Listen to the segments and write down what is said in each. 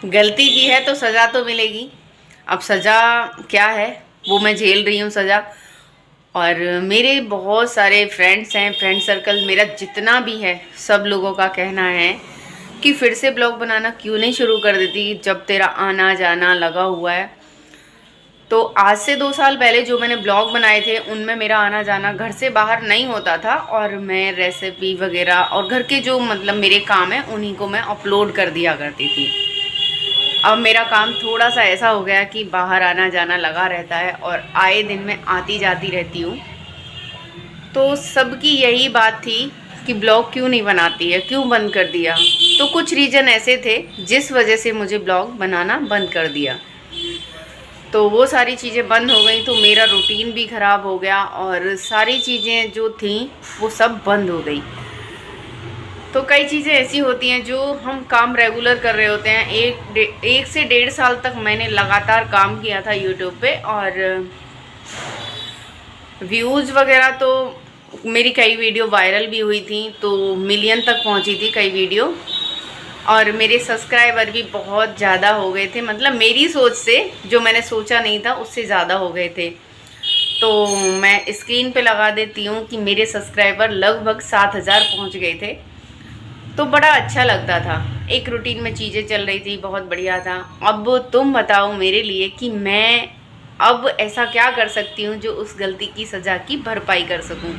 गलती की है तो सज़ा तो मिलेगी। अब सज़ा क्या है वो मैं झेल रही हूँ सज़ा। और मेरे बहुत सारे फ्रेंड्स हैं, फ्रेंड सर्कल मेरा जितना भी है, सब लोगों का कहना है कि फिर से ब्लॉग बनाना क्यों नहीं शुरू कर देती जब तेरा आना जाना लगा हुआ है। तो आज से 2 साल पहले जो मैंने ब्लॉग बनाए थे उनमें मेरा आना जाना घर से बाहर नहीं होता था, और मैं रेसिपी वगैरह और घर के जो मतलब मेरे काम हैं उन्हीं को मैं अपलोड कर दिया करती थी। अब मेरा काम थोड़ा सा ऐसा हो गया कि बाहर आना जाना लगा रहता है और आए दिन मैं आती जाती रहती हूँ। तो सबकी यही बात थी कि ब्लॉग क्यों नहीं बनाती है, क्यों बंद कर दिया। तो कुछ रीज़न ऐसे थे जिस वजह से मुझे ब्लॉग बनाना बंद कर दिया। तो वो सारी चीज़ें बंद हो गई तो मेरा रूटीन भी ख़राब हो गया और सारी चीज़ें जो थी वो सब बंद हो गई। तो कई चीज़ें ऐसी होती हैं जो हम काम रेगुलर कर रहे होते हैं। एक से 1.5 साल तक मैंने लगातार काम किया था यूट्यूब पे, और व्यूज़ वगैरह तो मेरी कई वीडियो वायरल भी हुई थी, तो मिलियन तक पहुंची थी कई वीडियो। और मेरे सब्सक्राइबर भी बहुत ज़्यादा हो गए थे, मतलब मेरी सोच से, जो मैंने सोचा नहीं था उससे ज़्यादा हो गए थे। तो मैं स्क्रीन पे लगा देती हूँ कि मेरे सब्सक्राइबर लगभग 7,000 पहुँच गए थे। तो बड़ा अच्छा लगता था, एक रूटीन में चीज़ें चल रही थी, बहुत बढ़िया था। अब तुम बताओ मेरे लिए कि मैं अब ऐसा क्या कर सकती हूँ जो उस गलती की सज़ा की भरपाई कर सकूँ।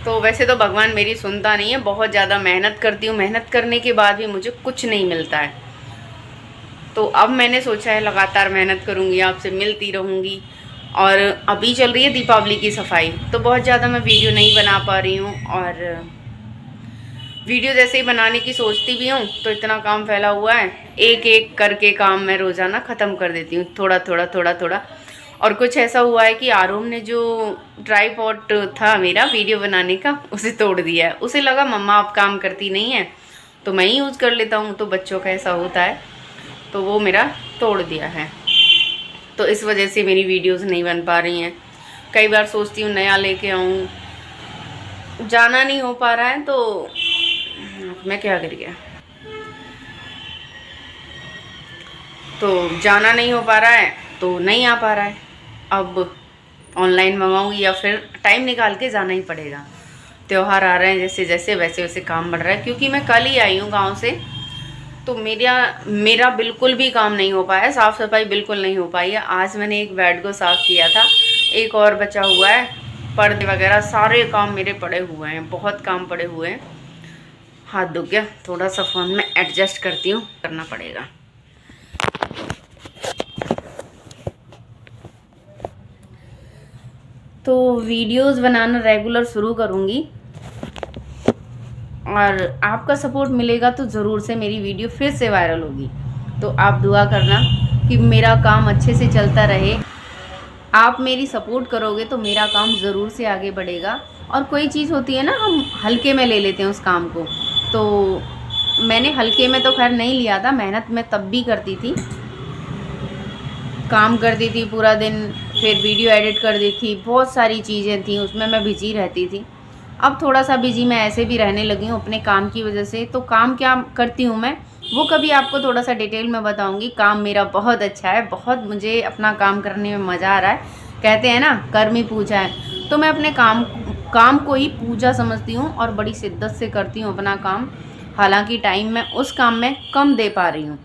तो वैसे तो भगवान मेरी सुनता नहीं है, बहुत ज़्यादा मेहनत करती हूँ, मेहनत करने के बाद भी मुझे कुछ नहीं मिलता है। तो अब मैंने सोचा है लगातार मेहनत करूँगी, आपसे मिलती रहूँगी। और अभी चल रही है दीपावली की सफाई, तो बहुत ज़्यादा मैं वीडियो नहीं बना पा रही हूँ। और वीडियो जैसे ही बनाने की सोचती भी हूँ तो इतना काम फैला हुआ है, एक एक करके काम मैं रोज़ाना ख़त्म कर देती हूँ, थोड़ा थोड़ा थोड़ा थोड़ा। और कुछ ऐसा हुआ है कि आरोम ने जो ट्राईपॉड था मेरा वीडियो बनाने का उसे तोड़ दिया है। उसे लगा मम्मा आप काम करती नहीं है तो मैं ही यूज़ कर लेता हूँ, तो बच्चों का ऐसा होता है। तो वो मेरा तोड़ दिया है, तो इस वजह से मेरी वीडियोस नहीं बन पा रही हैं। कई बार सोचती हूँ नया लेके आऊँ, जाना नहीं हो पा रहा है, तो मैं क्या कर गया, तो जाना नहीं हो पा रहा है तो नहीं आ पा रहा है। अब ऑनलाइन मंगाऊंगी या फिर टाइम निकाल के जाना ही पड़ेगा। त्यौहार आ रहे हैं जैसे जैसे, वैसे वैसे काम बढ़ रहा है। क्योंकि मैं कल ही आई हूँ गांव से, तो मेरा बिल्कुल भी काम नहीं हो पाया, साफ़ सफाई बिल्कुल नहीं हो पाई है। आज मैंने एक बेड को साफ़ किया था, एक और बचा हुआ है, पर्दे वगैरह सारे काम मेरे पड़े हुए हैं, बहुत काम पड़े हुए हैं। हाथ दुख गया, थोड़ा सा फ़ोन में एडजस्ट करती हूँ, करना पड़ेगा। तो वीडियोस बनाना रेगुलर शुरू करूँगी, और आपका सपोर्ट मिलेगा तो ज़रूर से मेरी वीडियो फिर से वायरल होगी। तो आप दुआ करना कि मेरा काम अच्छे से चलता रहे। आप मेरी सपोर्ट करोगे तो मेरा काम ज़रूर से आगे बढ़ेगा। और कोई चीज़ होती है ना, हम हल्के में ले लेते हैं उस काम को, तो मैंने हल्के में तो खैर नहीं लिया था, मेहनत मैं तब भी करती थी, काम करती थी पूरा दिन, फिर वीडियो एडिट कर दी थी, बहुत सारी चीज़ें थी उसमें मैं बिजी रहती थी। अब थोड़ा सा बिजी मैं ऐसे भी रहने लगी हूँ अपने काम की वजह से। तो काम क्या करती हूँ मैं, वो कभी आपको थोड़ा सा डिटेल में बताऊँगी। काम मेरा बहुत अच्छा है, बहुत मुझे अपना काम करने में मज़ा आ रहा है। कहते हैं ना कर्म ही पूजा है, तो मैं अपने काम को ही पूजा समझती हूँ और बड़ी शिद्दत से करती हूँ अपना काम। हालांकि टाइम मैं उस काम में कम दे पा रही हूँ,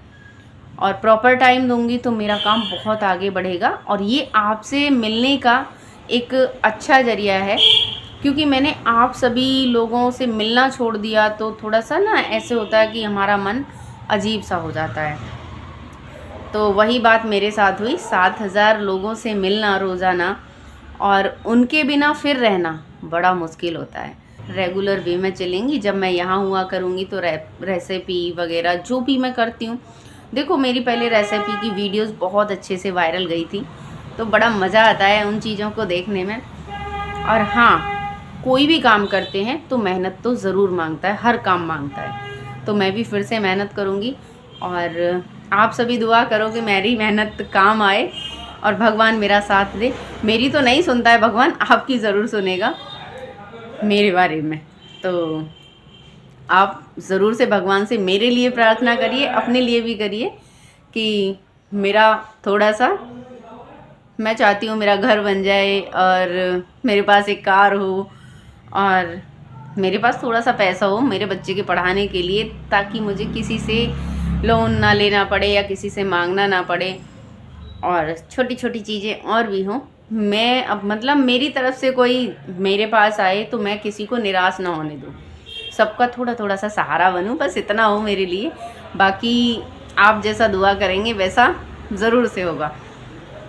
और प्रॉपर टाइम दूंगी तो मेरा काम बहुत आगे बढ़ेगा। और ये आपसे मिलने का एक अच्छा ज़रिया है, क्योंकि मैंने आप सभी लोगों से मिलना छोड़ दिया तो थोड़ा सा ना ऐसे होता है कि हमारा मन अजीब सा हो जाता है। तो वही बात मेरे साथ हुई, 7,000 लोगों से मिलना रोज़ाना और उनके बिना फिर रहना बड़ा मुश्किल होता है। रेगुलर वे में चलेंगी, जब मैं यहाँ हुआ करूँगी तो रेसिपी वगैरह जो भी मैं करती हूँ, देखो मेरी पहले रेसिपी की वीडियोस बहुत अच्छे से वायरल गई थी, तो बड़ा मज़ा आता है उन चीज़ों को देखने में। और हाँ, कोई भी काम करते हैं तो मेहनत तो ज़रूर मांगता है, हर काम मांगता है। तो मैं भी फिर से मेहनत करूँगी, और आप सभी दुआ करो कि मेरी मेहनत काम आए और भगवान मेरा साथ दे। मेरी तो नहीं सुनता है भगवान, आपकी ज़रूर सुनेगा मेरे बारे में। तो आप ज़रूर से भगवान से मेरे लिए प्रार्थना करिए, अपने लिए भी करिए कि मेरा थोड़ा सा, मैं चाहती हूँ मेरा घर बन जाए और मेरे पास एक कार हो और मेरे पास थोड़ा सा पैसा हो मेरे बच्चे के पढ़ाने के लिए, ताकि मुझे किसी से लोन ना लेना पड़े या किसी से मांगना ना पड़े, और छोटी छोटी चीज़ें और भी हों। मैं अब मतलब मेरी तरफ से कोई मेरे पास आए तो मैं किसी को निराश ना होने दूँ, सबका थोड़ा थोड़ा सा सहारा बनूँ, बस इतना हो मेरे लिए। बाकी आप जैसा दुआ करेंगे वैसा ज़रूर से होगा।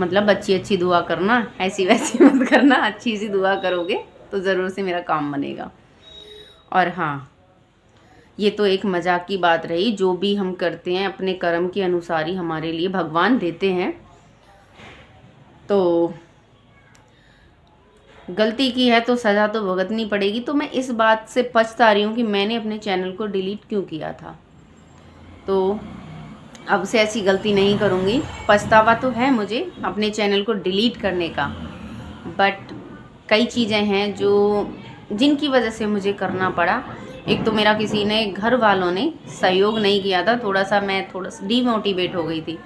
मतलब अच्छी अच्छी दुआ करना, ऐसी वैसी मत करना, अच्छी सी दुआ करोगे तो ज़रूर से मेरा काम बनेगा। और हाँ, ये तो एक मजाक की बात रही, जो भी हम करते हैं अपने कर्म के अनुसार ही हमारे लिए भगवान देते हैं। तो गलती की है तो सज़ा तो भुगतनी पड़ेगी। तो मैं इस बात से पछता रही हूँ कि मैंने अपने चैनल को डिलीट क्यों किया था। तो अब से ऐसी गलती नहीं करूँगी। पछतावा तो है मुझे अपने चैनल को डिलीट करने का, बट कई चीज़ें हैं जो जिनकी वजह से मुझे करना पड़ा। एक तो मेरा किसी ने, घर वालों ने सहयोग नहीं किया था, थोड़ा सा मैं थोड़ा सा डीमोटिवेट हो गई थी।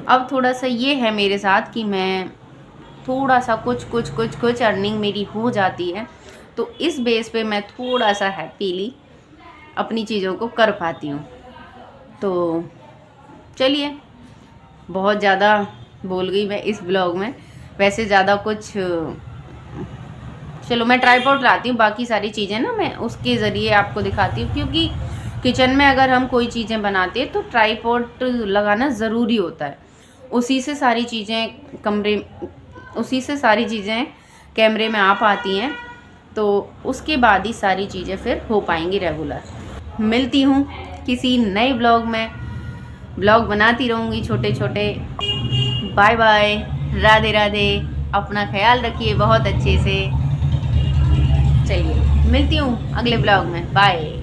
अब थोड़ा सा ये है मेरे साथ कि मैं थोड़ा सा कुछ अर्निंग मेरी हो जाती है, तो इस बेस पे मैं थोड़ा सा हैप्पीली अपनी चीज़ों को कर पाती हूँ। तो चलिए, बहुत ज़्यादा बोल गई मैं इस ब्लॉग में। वैसे ज़्यादा कुछ, चलो मैं ट्राइपॉड लाती हूँ, बाकी सारी चीज़ें ना मैं उसके ज़रिए आपको दिखाती हूँ, क्योंकि किचन में अगर हम कोई चीज़ें बनाते हैं तो ट्राइपॉड लगाना ज़रूरी होता है। उसी से सारी चीज़ें कैमरे में आ पाती हैं, तो उसके बाद ही सारी चीज़ें फिर हो पाएंगी रेगुलर। मिलती हूँ किसी नए ब्लॉग में, ब्लॉग बनाती रहूँगी छोटे छोटे। बाय बाय, राधे राधे, अपना ख्याल रखिए बहुत अच्छे से। चलिए मिलती हूँ अगले ब्लॉग में, बाय।